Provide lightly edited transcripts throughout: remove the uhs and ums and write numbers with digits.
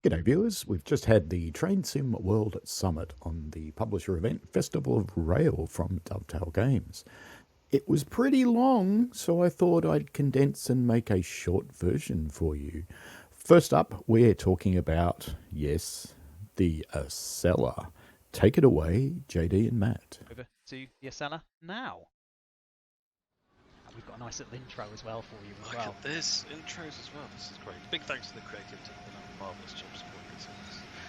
G'day viewers, we've just had the Train Sim World Summit on the publisher event Festival of Rail from Dovetail Games. It was pretty long, so I thought I'd condense and make a short version for you. First up, we're talking about, yes, the Acela. Take it away, JD and Matt. Over to the Acela now. And we've got a nice little intro as well for you as Look well. at this, intros as well, this is great. Big thanks to the creative team, they've done a marvellous job supporting this.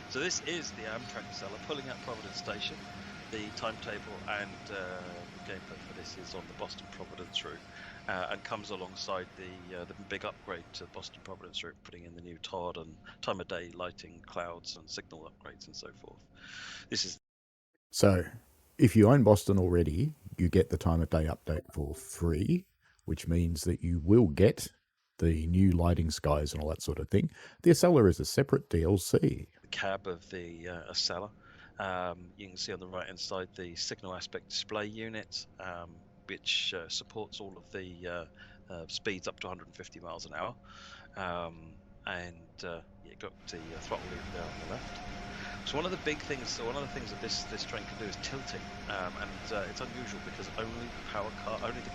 So this is the Amtrak Acela pulling out Providence Station. The timetable and gameplay for this is on the Boston Providence route and comes alongside the big upgrade to the Boston Providence route, putting in the new TOD and time of day lighting, clouds and signal upgrades and so forth. This is So, if you own Boston already, you get the time of day update for free, which means that you will get the new lighting skies and all that sort of thing. The Acela is a separate DLC. the cab of the Acela. You can see on the right hand side the signal aspect display unit, which supports all of the speeds up to 150 miles an hour. You've got the throttle lever there on the left. So one of the big things, one of the things that this train can do is tilting, it's unusual because only the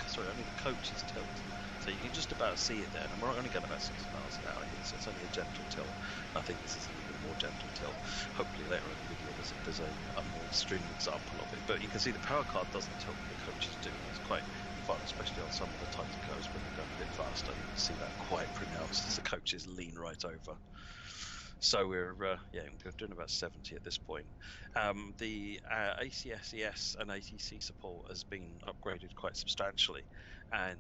coaches tilt. So you can just about see it there, and we're only going about 60 miles an hour here, so it's only a gentle tilt. I think this is a little bit more gentle tilt. Hopefully later in the video there's a more extreme example of it. But you can see the power card doesn't tilt, but the coaches do. It's quite fun, especially on some of the tighter curves when you're going a bit faster. You can see that quite pronounced as the coaches lean right over. So we're doing about 70 at this point. The ACSES and ATC support has been upgraded quite substantially, and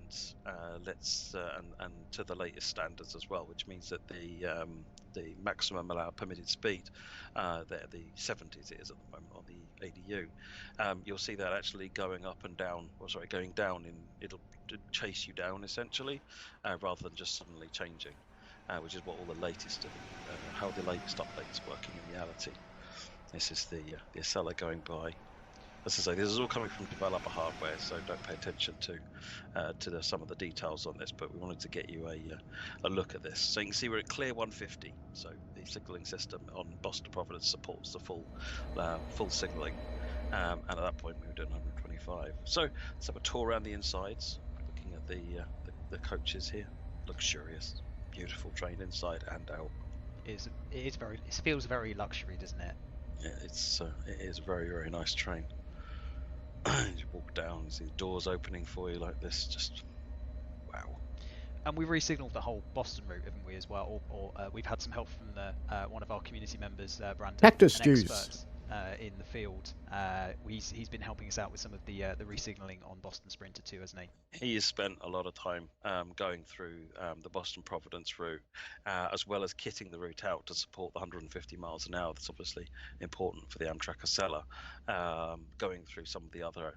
to the latest standards as well, which means that the maximum allowed permitted speed, the 70s it is at the moment on the ADU. You'll see that actually going up and down, going down it'll chase you down essentially, rather than just suddenly changing. Which is what all the latest how the latest updates working in reality. This is the Acela going by. As I say, this is all coming from developer hardware, so don't pay attention to some of the details on this. But we wanted to get you a look at this, so you can see we're at clear 150. So the signalling system on Boston Providence supports the full signalling, and at that point we were doing 125. So let's have a tour around the insides, looking at the coaches here. Luxurious. Beautiful train inside and out. It feels very luxury, doesn't it? Yeah, it is a very, very nice train. You walk down, you see the doors opening for you like this, just wow. And we re-signalled the whole Boston route, haven't we, as well? Or we've had some help from one of our community members, Brandon, Cactus an Juice. expert in the field. He's been helping us out with some of the re-signalling on Boston Sprinter too, hasn't he? He has spent a lot of time going through the Boston Providence route, as well as kitting the route out to support the 150 miles an hour. That's obviously important for the Amtrak Acela. Going through some of the other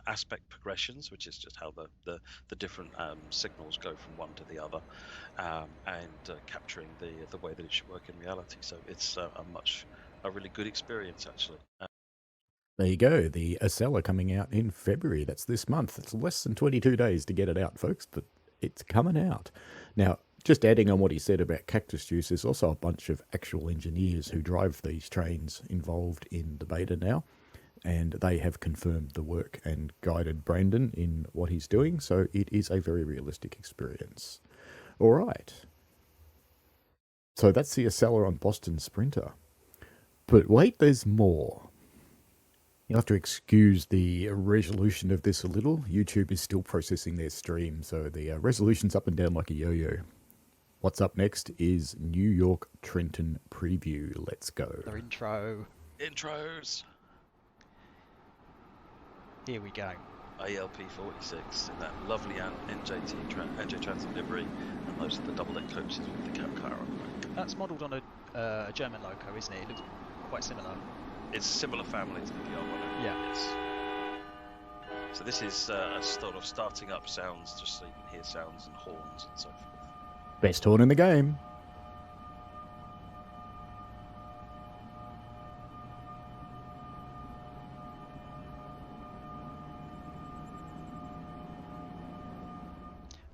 aspect progressions, which is just how the different signals go from one to the other, and capturing the way that it should work in reality. So it's a really good experience actually. There you go, the Acela coming out in February. That's this month. It's less than 22 days to get it out, folks, but it's coming out. Now, just adding on what he said about Cactus Juice, there's also a bunch of actual engineers who drive these trains involved in the beta now, and they have confirmed the work and guided Brandon in what he's doing, so it is a very realistic experience. All right. So that's the Acela on Boston Sprinter. But wait, there's more. You'll have to excuse the resolution of this a little. YouTube is still processing their stream, so the resolution's up and down like a yo-yo. What's up next is New York Trenton Preview. Let's go. The intro. Intros. Here we go. ALP 46 in that lovely NJ Transit livery, and those are the double-deck coaches with the cab car on them. That's modelled on a German loco, isn't it? It looks quite similar. It's a similar family to the PR1. Yeah. Yes. So this is a sort of starting up sounds, just so you can hear sounds and horns and so forth. Best horn in the game.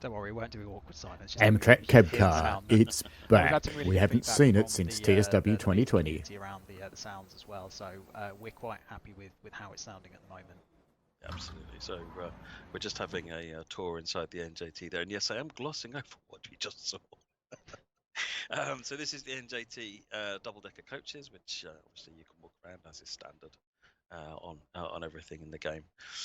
Don't worry, we won't do awkward silence. Just Amtrak you cab hear the car, sound. it's We've back. had some really We good haven't feedback seen from it since the TSW the 2020. community around the sounds as well. So we're quite happy with how it's sounding at the moment. Absolutely. So we're just having a tour inside the NJT there, and yes, I am glossing over what we just saw. So this is the NJT double-decker coaches, which obviously you can walk around as is standard on everything in the game.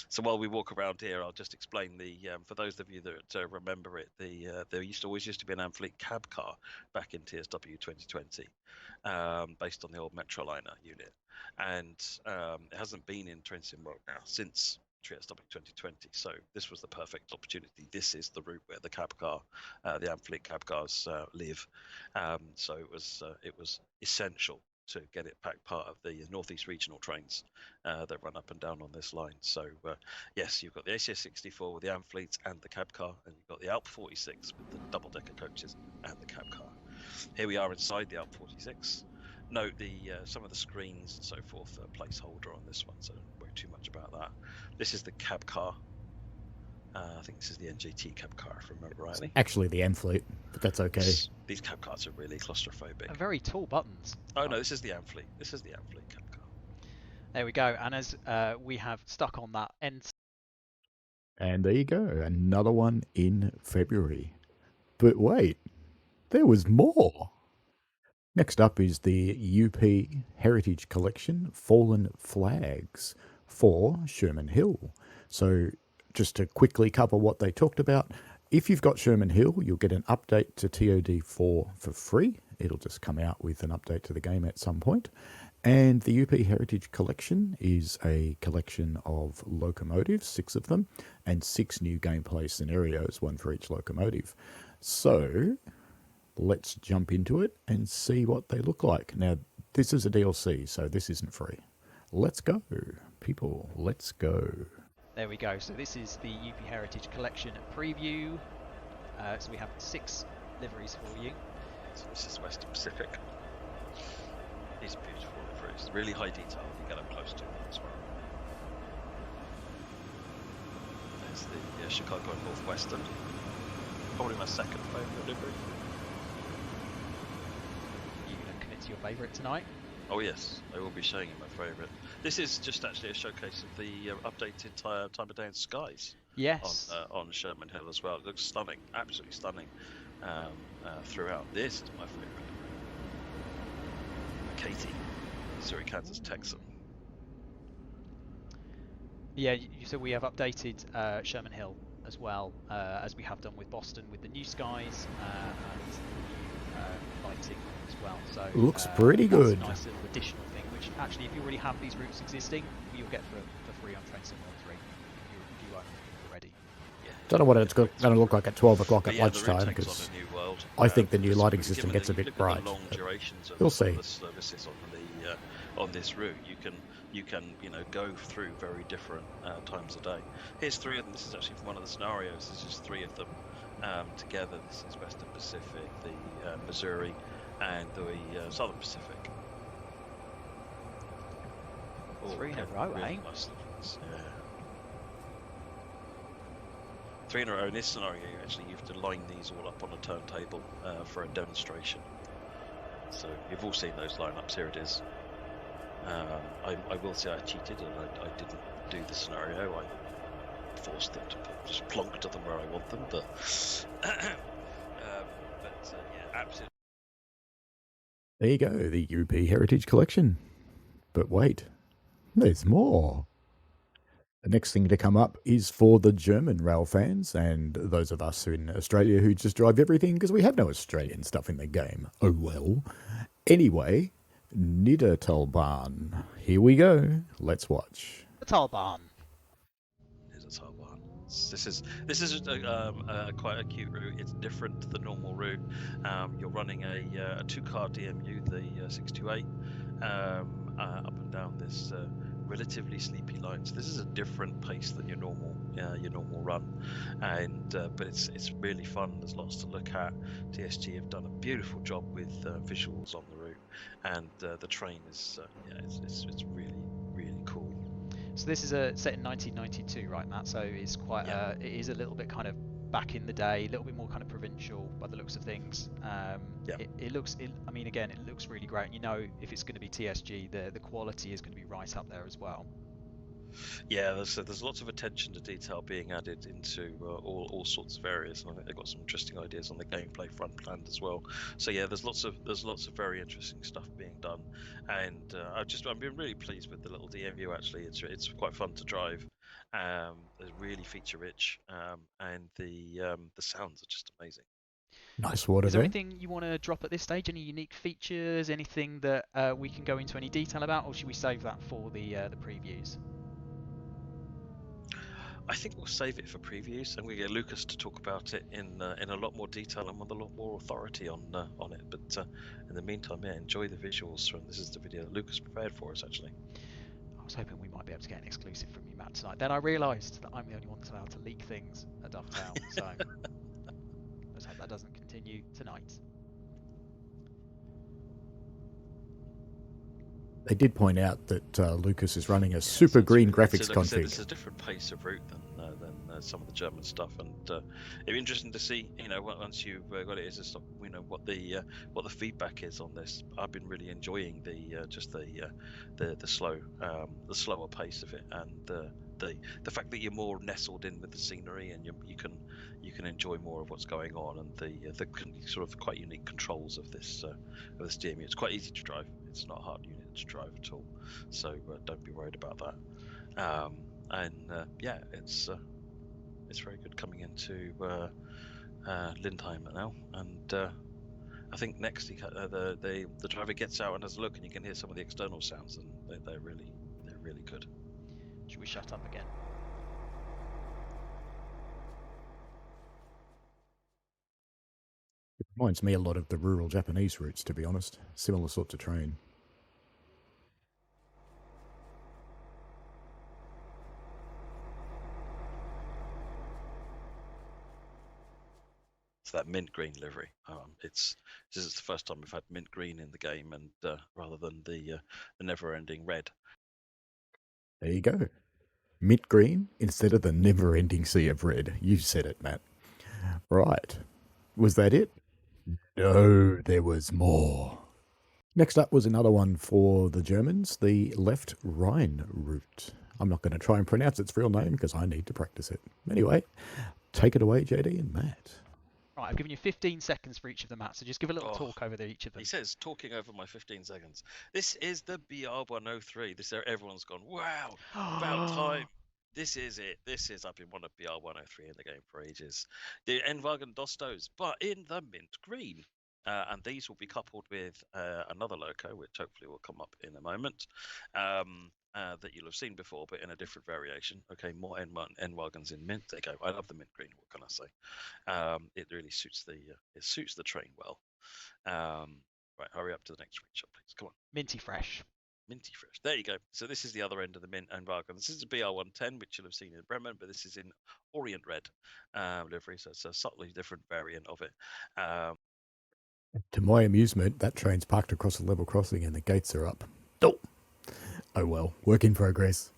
So while we walk around here, I'll just explain the for those of you that remember it, there always used to be an Amfleet cab car back in TSW 2020, based on the old Metroliner unit, and it hasn't been in Train Sim World now since TSW 2020. So this was the perfect opportunity. This is the route where the cab car, the Amfleet cab cars live. So it was essential to get it back part of the Northeast Regional trains that run up and down on this line. So yes, you've got the ACS 64 with the Amfleet and the cab car, and you've got the Alp 46 with the double-decker coaches and the cab car. Here we are inside the Alp 46. Note some of the screens and so forth are placeholder on this one, so don't worry too much about that. This is the cab car. I think this is the NJT cab car, if I remember rightly. Actually, the Amfleet, but that's okay. These cab cars are really claustrophobic. And very tall buttons. Oh no, this is the Amfleet. This is the Amfleet cab car. There we go. And as we have stuck on that end. And there you go, another one in February. But wait, there was more. Next up is the UP Heritage Collection Fallen Flags for Sherman Hill. So just to quickly cover what they talked about, if you've got Sherman Hill, you'll get an update to TOD4 for free. It'll just come out with an update to the game at some point. And the UP Heritage Collection is a collection of locomotives, 6 of them, and 6 new gameplay scenarios, 1 for each locomotive. So let's jump into it and see what they look like. Now, this is a DLC, so this isn't free. Let's go, people. Let's go. There we go. So this is the UP Heritage Collection preview. So we have 6 liveries for you. So this is Western Pacific. These are beautiful liveries. Really high detail if you get up close to them as well. There's the Chicago Northwestern. Probably my second favourite livery. You going to commit to your favourite tonight? Oh yes, I will be showing you my favourite. This is just actually a showcase of the updated time of day and skies. Yes. On Sherman Hill as well. It looks stunning, absolutely stunning throughout. This is my favourite. Katie, Surrey, Kansas Texan. Yeah, so we have updated Sherman Hill as well, as we have done with Boston with the new skies and the lighting as well. So looks pretty good. That's a nice little additional thing, which actually, if you already have these routes existing, you'll get for free on Train Sim World 3 if you own it already. Yeah. Don't know what it's going to look like at 12 o'clock at lunchtime, because because I think the new lighting system gets a bit bright. The long durations of we'll some see. of the services on this route, you can go through very different times a day. Here's 3 of them. This is actually from one of the scenarios. This is 3 of them together. This is Western Pacific, the Missouri, and the Southern Pacific. 3 in a row, really eh? Nice levels, yeah. 3 in a row. In this scenario, you have to line these all up on a turntable for a demonstration. So you've all seen those lineups. Here it is. I will say I cheated and I didn't do the scenario. I forced them to just plonk to them where I want them, but yeah, absolutely. There you go, the UP Heritage Collection. But wait, there's more. The next thing to come up is for the German rail fans and those of us in Australia who just drive everything because we have no Australian stuff in the game. Oh well. Anyway, Niedertalbahn. Here we go. Let's watch. The Talbahn. Here's a Talbahn. This is quite a cute route. It's different to the normal route. You're running a 2-car DMU, the 628, up and down this relatively sleepy line. So this is a different pace than your normal run, and but it's really fun. There's lots to look at. TSG have done a beautiful job with visuals on the route, and the train is it's really cool. So this is set in 1992, right, Matt? So it's quite Yeah. it is a little bit kind of back in the day, a little bit more kind of provincial by the looks of things. Yeah. It looks, I mean, again, it looks really great. You know, if it's going to be TSG, the quality is going to be right up there as well. Yeah, there's lots of attention to detail being added into all sorts of areas, and I think they've got some interesting ideas on the gameplay front planned as well. So yeah, there's lots of very interesting stuff being done, and I've been really pleased with the little DMU. Actually, it's quite fun to drive. It's really feature rich, and the sounds are just amazing. Nice water Is there there. anything you want to drop at this stage? Any unique features? Anything that we can go into any detail about, or should we save that for the previews? I think we'll save it for previews, and we get Lucas to talk about it in a lot more detail and with a lot more authority on it. But in the meantime, yeah, enjoy the visuals from this is the video that Lucas prepared for us actually. I was hoping we might be able to get an exclusive from you, Matt, tonight. Then I realised that I'm the only one that's allowed to leak things at Dovetail, so let's hope that doesn't continue tonight. They did point out that Lucas is running a super green graphics like I said, config. it's a different pace of route than some of the German stuff, and it'd be interesting to see, once you've got it, what the feedback is on this. I've been really enjoying the slower pace of it, and the fact that you're more nestled in with the scenery, and you can enjoy more of what's going on, and the sort of quite unique controls of this DMU. It's quite easy to drive. It's not a hard unit to drive at all, so don't be worried about that. Yeah, it's very good coming into Lindheim now, and I think next the driver gets out and has a look, and you can hear some of the external sounds, and they're really good. Should we shut up again? It reminds me a lot of the rural Japanese routes, to be honest. Similar sorts of terrain. It's that mint green livery. This is the first time we've had mint green in the game, and rather than the never-ending red. There you go. Mint green instead of the never-ending sea of red. You said it, Matt. Right. Was that it? No, there was more. Next up was another one for the Germans, the Left Rhine route. I'm not going to try and pronounce its real name because I need to practice it. Anyway, take it away, JD and Matt. Right, I've given you 15 seconds for each of them, Matt, so just give a little talk over each of them. He says, talking over my 15 seconds. This is the BR-103. Everyone's gone, wow, about time. This is it. I've been wanting BR-103 in the game for ages. The Enwagen Dostos, but in the mint green. And these will be coupled with another loco, which hopefully will come up in a moment, that you'll have seen before, but in a different variation. Okay, more N-Wagons in mint. There you go. I love the mint green. What can I say? It really suits the train well. Right, hurry up to the next screenshot, please. Come on. Minty fresh. Minty fresh. There you go. So this is the other end of the mint and wagon. This is a BR-110, which you'll have seen in Bremen, but this is in Orient Red livery, so it's a subtly different variant of it. To my amusement, that train's parked across a level crossing and the gates are up. Oh well, work in progress.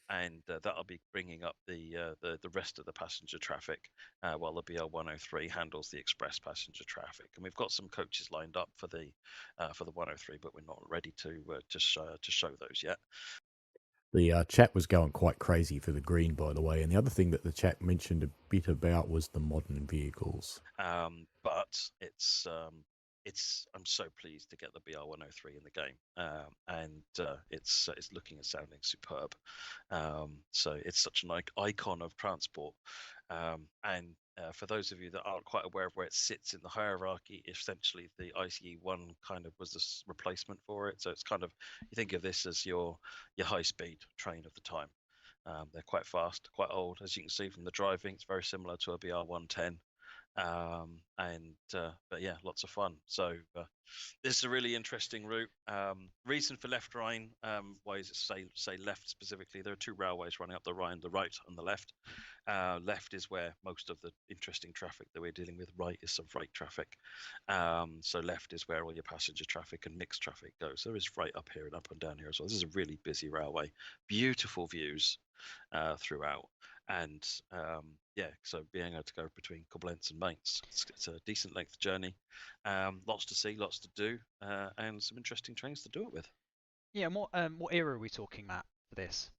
And that'll be bringing up the rest of the passenger traffic, while the BR-103 handles the express passenger traffic. And we've got some coaches lined up for the 103, but we're not ready to show those yet. The chat was going quite crazy for the green, by the way. And the other thing that the chat mentioned a bit about was the modern vehicles. But I'm so pleased to get the BR-103 in the game, and it's looking and sounding superb. So it's such an icon of transport, and for those of you that aren't quite aware of where it sits in the hierarchy, essentially the ICE-1 kind of was this replacement for it. So it's kind of, you think of this as your high-speed train of the time. They're quite fast, quite old, as you can see from the driving. It's very similar to a BR-110. But yeah, lots of fun. So this is a really interesting route. Reason for Left Rhine, why is it say left specifically? There are two railways running up the Rhine, the right and the left. Left is where most of the interesting traffic that we're dealing with. Right is some freight traffic. So left is where all your passenger traffic and mixed traffic goes. There is freight up here and up and down here as well. This is a really busy railway. Beautiful views throughout. And yeah, so being able to go between Koblenz and Mainz, it's a decent length journey. Lots to see, lots to do, and some interesting trains to do it with. Yeah, what era are we talking, Matt, for this?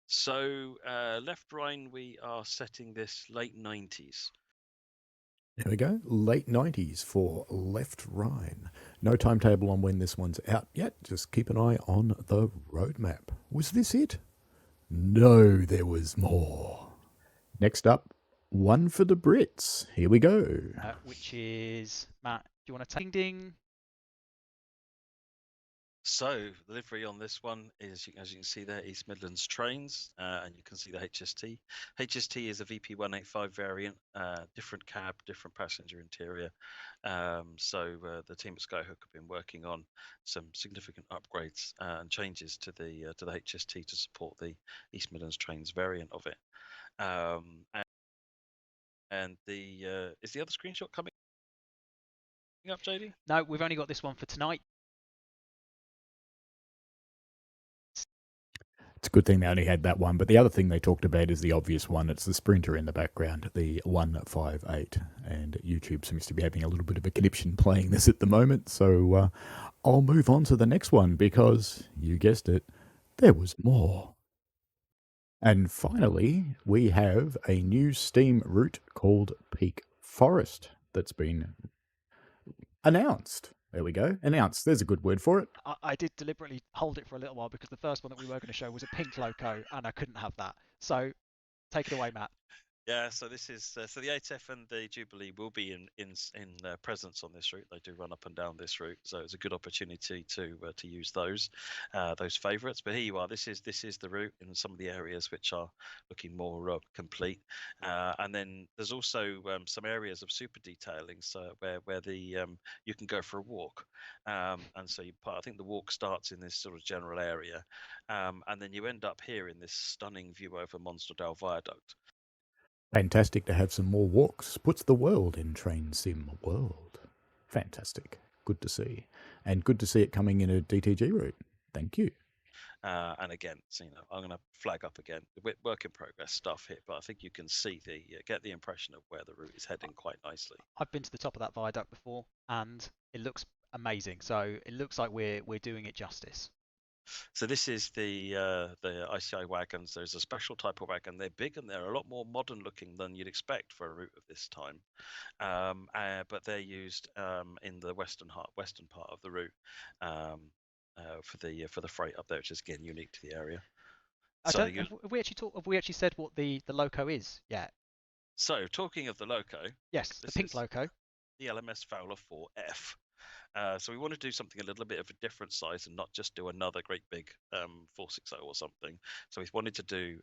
So Left Rhine, we are setting this late 90s. There we go. Late 90s for Left Rhine. No timetable on when this one's out yet. Just keep an eye on the roadmap. Was this it? No, there was more. Next up, one for the Brits. Here we go. Which is, Matt, do you want to take ding? So the livery on this one is, as you can see there, East Midlands Trains, and you can see the HST. HST is a VP185 variant, different cab, different passenger interior. So the team at Skyhook have been working on some significant upgrades and changes to the HST to support the East Midlands Trains variant of it. And the is the other screenshot coming up, JD? No, we've only got this one for tonight. It's a good thing they only had that one, but the other thing they talked about is the obvious one. It's the Sprinter in the background, the 158, and YouTube seems to be having a little bit of a conniption playing this at the moment, so I'll move on to the next one because, you guessed it, there was more. And finally, we have a new steam route called Peak Forest that's been announced. There we go. Announced. There's a good word for it. I did deliberately hold it for a little while because the first one that we were going to show was a pink loco, and I couldn't have that. So take it away, Matt. Yeah, so this is so the ATF and the Jubilee will be in presence on this route. They do run up and down this route, so it's a good opportunity to use those favourites. But here you are. This is the route in some of the areas which are looking more complete. And then there's also some areas of super detailing, so where the you can go for a walk. And so I think the walk starts in this sort of general area, and then you end up here in this stunning view over Monserdale Viaduct. Fantastic to have some more walks. Puts the world in Train Sim world. Fantastic. Good to see. And good to see it coming in a DTG route. Thank you. And again, so, I'm going to flag up again the work in progress stuff here, but I think you can see get the impression of where the route is heading quite nicely. I've been to the top of that viaduct before, and it looks amazing. So it looks like we're doing it justice. So this is the ICI wagons. There's a special type of wagon. They're big and they're a lot more modern looking than you'd expect for a route of this time. But they're used in the western part of the route for the freight up there, which is again unique to the area. Have we actually said what the loco is yet? So talking of the loco, yes, the pink loco, the LMS Fowler 4F. So we want to do something a little bit of a different size and not just do another great big 460 or something. So we wanted to do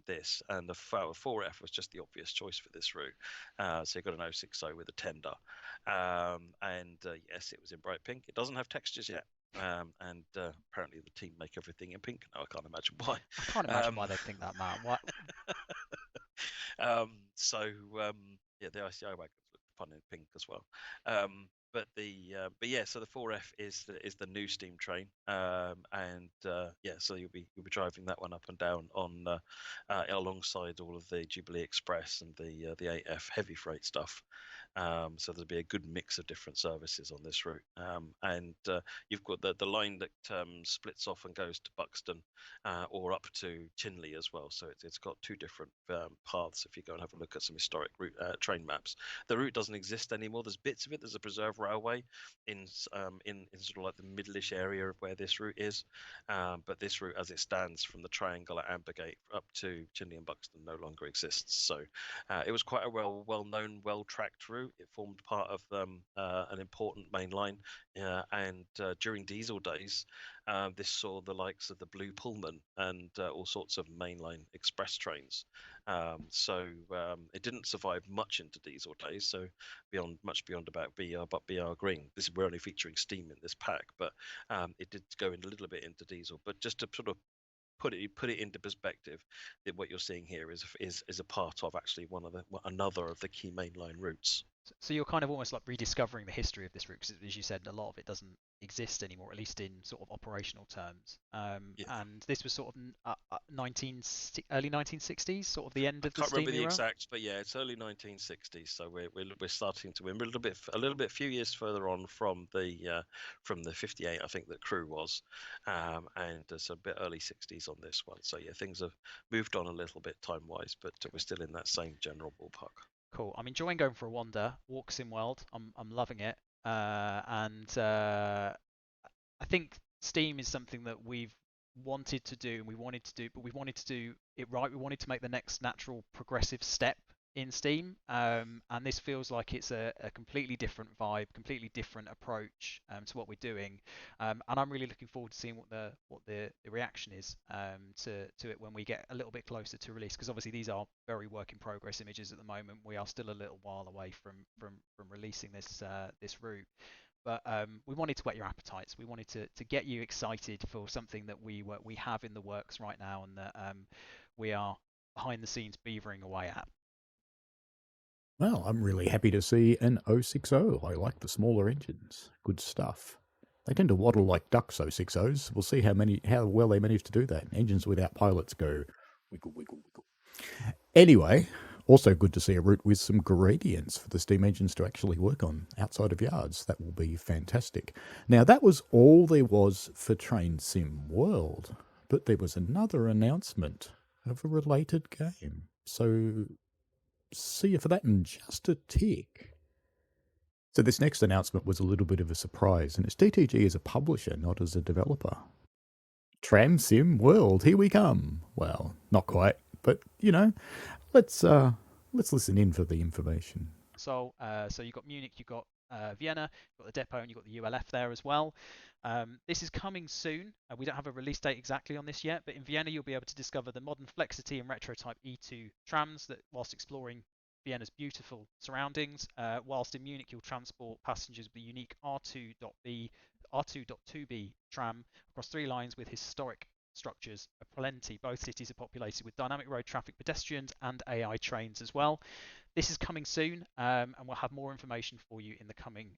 this, and the 4F was just the obvious choice for this route. So you've got an 060 with a tender, and yes, it was in bright pink. It doesn't have textures yet. And apparently the team make everything in pink. No, I can't imagine why. I can't imagine why they think that, Matt. What? Yeah, the ICI wagons look fun in pink as well. But yeah, so the 4F is the new steam train, and yeah, so you'll be driving that one up and down on alongside all of the Jubilee Express and the 8F heavy freight stuff. So there'll be a good mix of different services on this route, and you've got the line that splits off and goes to Buxton or up to Chinley as well. So it's got two different paths. If you go and have a look at some historic route train maps, the route doesn't exist anymore. There's bits of it. There's a preserve railway in sort of like the middleish area of where this route is, but this route as it stands from the triangle at Ambergate up to Chinley and Buxton no longer exists. So it was quite a well-known, well-tracked route. It formed part of an important main line, and during diesel days, this saw the likes of the Blue Pullman and all sorts of mainline express trains. It didn't survive much into diesel days, so much beyond about BR Green. We're only featuring steam in this pack, but it did go in a little bit into diesel. But just to sort of put it into perspective, that what you're seeing here is a part of actually another of the key mainline routes. So you're kind of almost like rediscovering the history of this route, because as you said, a lot of it doesn't exist anymore, at least in sort of operational terms. Yeah. And this was sort of early 1960s, sort of the end of the Can't steam remember the era. exact, but yeah, it's early 1960s. So we're starting to, we're a few years further on from the 58, I think, that Crew was, and it's a bit early 60s on this one. So yeah, things have moved on a little bit time wise, but we're still in that same general ballpark. Cool. I'm enjoying going for a wander. Walk Sim World. I'm loving it. I think Steam is something that we've wanted to do, and but we wanted to do it right. We wanted to make the next natural progressive step in Steam, and this feels like it's a completely different vibe, completely different approach to what we're doing, and I'm really looking forward to seeing what the reaction is to it when we get a little bit closer to release, because obviously these are very work in progress images at the moment. We are still a little while away from releasing this route. But we wanted to whet your appetites. We wanted to get you excited for something that we have in the works right now, and that we are behind the scenes beavering away at. Well, I'm really happy to see an 060. I like the smaller engines. Good stuff. They tend to waddle like ducks, 060s. We'll see how well they manage to do that. Engines without pilots go wiggle, wiggle, wiggle. Anyway, also good to see a route with some gradients for the steam engines to actually work on outside of yards. That will be fantastic. Now, that was all there was for Train Sim World, but there was another announcement of a related game. So see you for that in just a tick. So this next announcement was a little bit of a surprise, and it's DTG as a publisher, not as a developer. Tram Sim World, here we come. Well, not quite, but let's listen in for the information. So you've got Munich, you've got Vienna, you've got the depot, and you've got the ULF there as well. This is coming soon. We don't have a release date exactly on this yet, but in Vienna you'll be able to discover the modern Flexity and Retro Type E2 trams that, whilst exploring Vienna's beautiful surroundings, whilst in Munich you'll transport passengers with the unique R2.2B tram across 3 lines with historic structures aplenty. Both cities are populated with dynamic road traffic, pedestrians, and AI trains as well. This is coming soon, and we'll have more information for you in the coming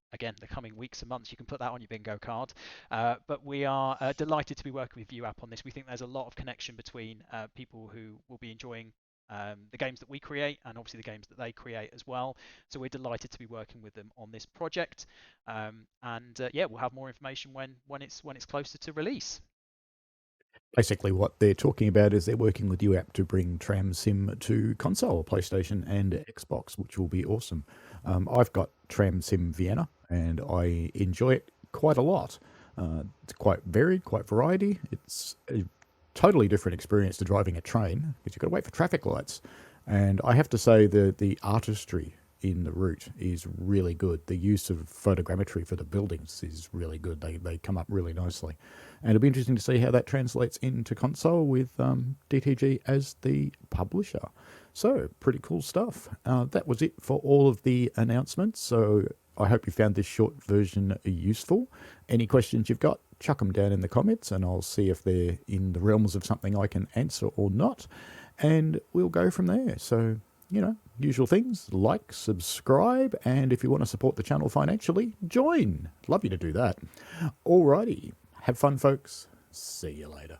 weeks and months. You can put that on your bingo card. But we are delighted to be working with ViewApp on this. We think there's a lot of connection between people who will be enjoying the games that we create, and obviously the games that they create as well. So we're delighted to be working with them on this project. Yeah, we'll have more information when it's closer to release. Basically, what they're talking about is they're working with UApp to bring Tram Sim to console, PlayStation, and Xbox, which will be awesome. I've got Tram Sim Vienna, and I enjoy it quite a lot. It's quite varied, quite variety. It's a totally different experience to driving a train, because you've got to wait for traffic lights. And I have to say the artistry in the route is really good. The use of photogrammetry for the buildings is really good. They come up really nicely. And it'll be interesting to see how that translates into console with DTG as the publisher. So, pretty cool stuff. That was it for all of the announcements. So, I hope you found this short version useful. Any questions you've got, chuck them down in the comments, and I'll see if they're in the realms of something I can answer or not. And we'll go from there. So, usual things, like, subscribe, and if you want to support the channel financially, join. Love you to do that. Alrighty. Have fun, folks. See you later.